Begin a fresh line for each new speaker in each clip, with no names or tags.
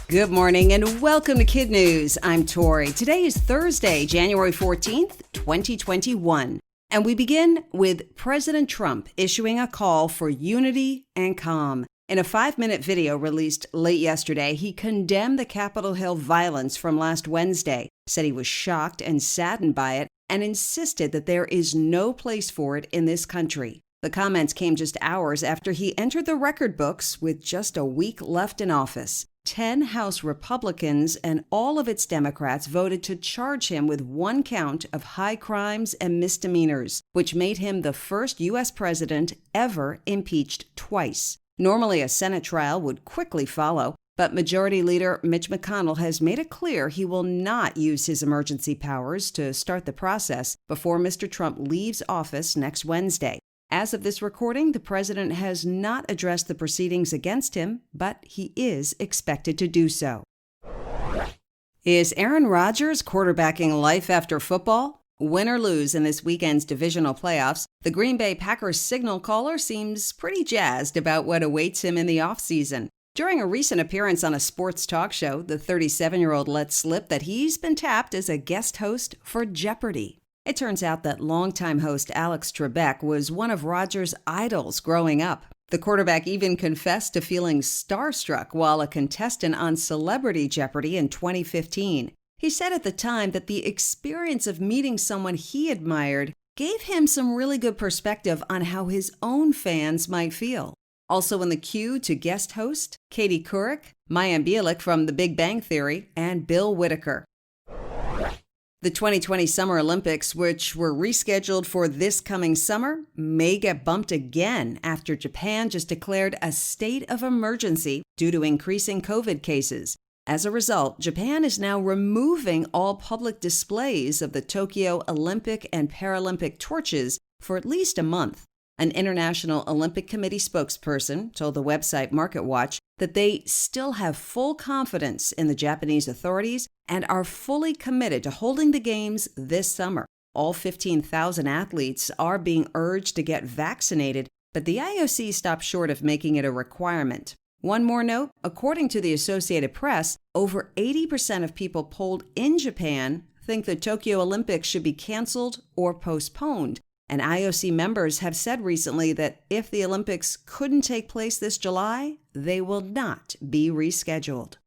Good morning and welcome to KidNuz. I'm Tori. Today is Thursday, January 14th, 2021. And we begin with President Trump issuing a call for unity and calm. In a 5-minute video released late yesterday, he condemned the Capitol Hill violence from last Wednesday, said he was shocked and saddened by it, and insisted that there is no place for it in this country. The comments came just hours after he entered the record books with just a week left in office. 10 House Republicans and all of its Democrats voted to charge him with 1 count of high crimes and misdemeanors, which made him the first U.S. president ever impeached twice. Normally, a Senate trial would quickly follow, but Majority Leader Mitch McConnell has made it clear he will not use his emergency powers to start the process before Mr. Trump leaves office next Wednesday. As of this recording, the president has not addressed the proceedings against him, but he is expected to do so. Is Aaron Rodgers quarterbacking life after football? Win or lose in this weekend's divisional playoffs, the Green Bay Packers signal caller seems pretty jazzed about what awaits him in the offseason. During a recent appearance on a sports talk show, the 37-year-old let slip that he's been tapped as a guest host for Jeopardy. It turns out that longtime host Alex Trebek was one of Rodgers' idols growing up. The quarterback even confessed to feeling starstruck while a contestant on Celebrity Jeopardy in 2015. He said at the time that the experience of meeting someone he admired gave him some really good perspective on how his own fans might feel. Also in the queue to guest host, Katie Couric, Mayim Bialik from The Big Bang Theory, and Bill Whitaker. The 2020 Summer Olympics, which were rescheduled for this coming summer, may get bumped again after Japan just declared a state of emergency due to increasing COVID cases. As a result, Japan is now removing all public displays of the Tokyo Olympic and Paralympic torches for at least a month. An International Olympic Committee spokesperson told the website MarketWatch that they still have full confidence in the Japanese authorities and are fully committed to holding the Games this summer. All 15,000 athletes are being urged to get vaccinated, but the IOC stopped short of making it a requirement. One more note, according to the Associated Press, over 80% of people polled in Japan think the Tokyo Olympics should be canceled or postponed. And IOC members have said recently that if the Olympics couldn't take place this July, they will not be rescheduled.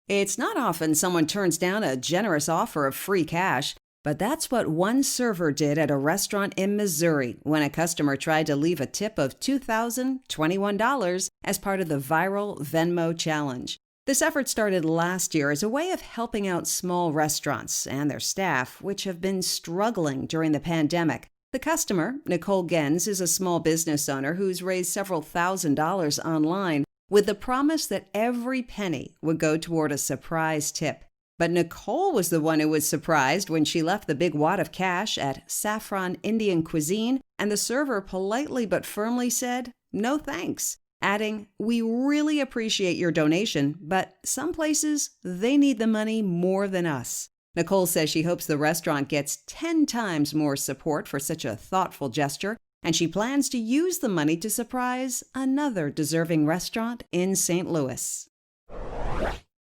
It's not often someone turns down a generous offer of free cash, but that's what one server did at a restaurant in Missouri when a customer tried to leave a tip of $2,021 as part of the viral Venmo challenge. This effort started last year as a way of helping out small restaurants and their staff, which have been struggling during the pandemic. The customer, Nicole Gens, is a small business owner who's raised several $1,000s online with the promise that every penny would go toward a surprise tip. But Nicole was the one who was surprised when she left the big wad of cash at Saffron Indian Cuisine, and the server politely but firmly said, "No thanks," adding, "We really appreciate your donation, but some places, they need the money more than us." Nicole says she hopes the restaurant gets 10 times more support for such a thoughtful gesture, and she plans to use the money to surprise another deserving restaurant in St. Louis.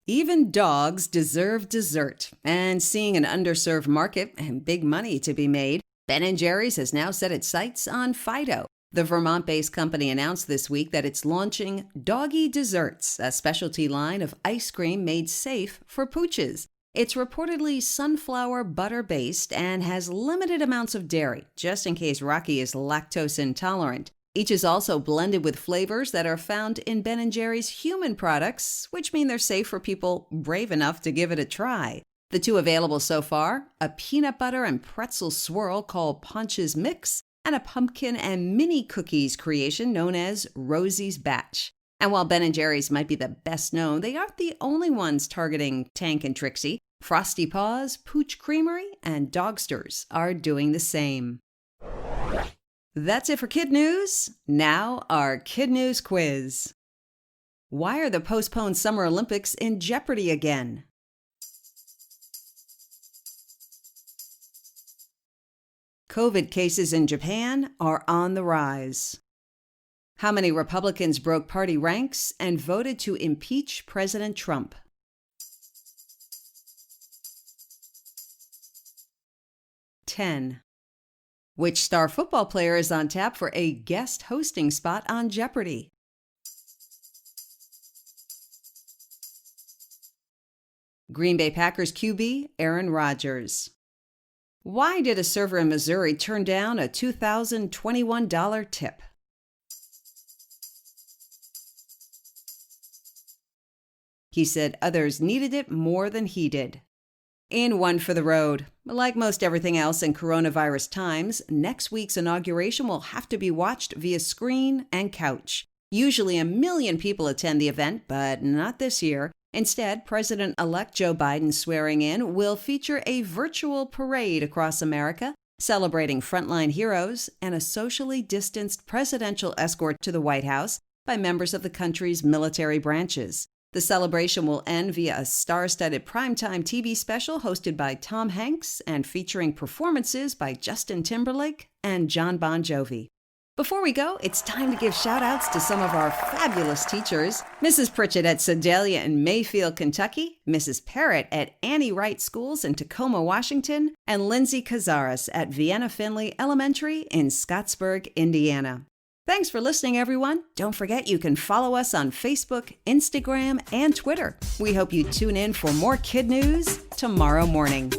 Even dogs deserve dessert, and seeing an underserved market and big money to be made, Ben & Jerry's has now set its sights on Fido. The Vermont-based company announced this week that it's launching Doggie Desserts, a specialty line of ice cream made safe for pooches. It's reportedly sunflower butter-based and has limited amounts of dairy, just in case Rocky is lactose intolerant. Each is also blended with flavors that are found in Ben & Jerry's human products, which mean they're safe for people brave enough to give it a try. The two available so far, a peanut butter and pretzel swirl called Punch's Mix, and a pumpkin and mini cookies creation known as Rosie's Batch. And while Ben & Jerry's might be the best known, they aren't the only ones targeting Tank and Trixie. Frosty Paws, Pooch Creamery, and Dogsters are doing the same. That's it for KidNuz. Now our KidNuz quiz. Why are the postponed Summer Olympics in jeopardy again? COVID cases in Japan are on the rise. How many Republicans broke party ranks and voted to impeach President Trump? 10. Which star football player is on tap for a guest hosting spot on Jeopardy? Green Bay Packers QB Aaron Rodgers. Why did a server in Missouri turn down a $2,021 tip? He said others needed it more than he did. In one for the road. Like most everything else in coronavirus times, next week's inauguration will have to be watched via screen and couch. Usually 1 million people attend the event, but not this year. Instead, President-elect Joe Biden's swearing in will feature a virtual parade across America, celebrating frontline heroes and a socially distanced presidential escort to the White House by members of the country's military branches. The celebration will end via a star-studded primetime TV special hosted by Tom Hanks and featuring performances by Justin Timberlake and Jon Bon Jovi. Before we go, it's time to give shout-outs to some of our fabulous teachers. Mrs. Pritchett at Sedalia in Mayfield, Kentucky, Mrs. Parrott at Annie Wright Schools in Tacoma, Washington, and Lindsay Cazares at Vienna Finley Elementary in Scottsburg, Indiana. Thanks for listening, everyone. Don't forget you can follow us on Facebook, Instagram, and Twitter. We hope you tune in for more Kid News tomorrow morning.